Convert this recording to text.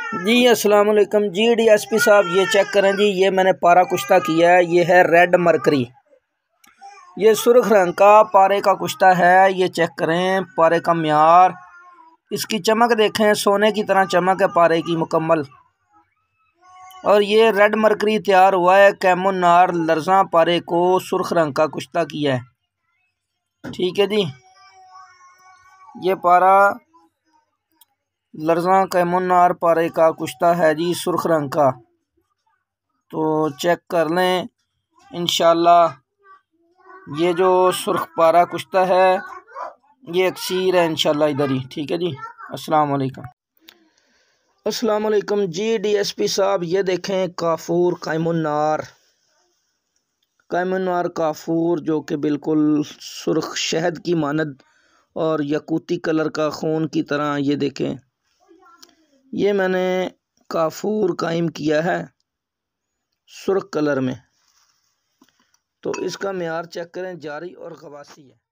जी अस्सलाम वालेकुम जी। डीएसपी साहब ये चेक करें जी, ये मैंने पारा कुश्ता किया है। ये है रेड मरकरी, ये सुर्ख रंग का पारे का कुश्ता है। ये चेक करें पारे का म्यार, इसकी चमक देखें, सोने की तरह चमक है पारे की मुकम्मल। और ये रेड मरकरी तैयार हुआ है। कैमोनार लर्जा पारे को सुर्ख रंग का कुश्ता किया है। ठीक है जी, ये पारा लर्जा कैमोनार पारे का कुश्ता है जी, सुर्ख रंग का। तो चेक कर लें इंशाल्लाह। ये जो सुर्ख पारा कुश्ता है ये अक्सीर है इंशाल्लाह इधर ही। ठीक है जी, अस्सलाम वालेकुम। अस्सलाम वालेकुम जी। डीएसपी साहब ये देखें काफूर कैमुनार काफूर जो कि बिल्कुल सुर्ख शहद की मानद और यकूती कलर का खून की तरह। ये देखें, ये मैंने काफूर कायम किया है सुर्ख कलर में। तो इसका म्यार चेक करें, जारी और गवासी है।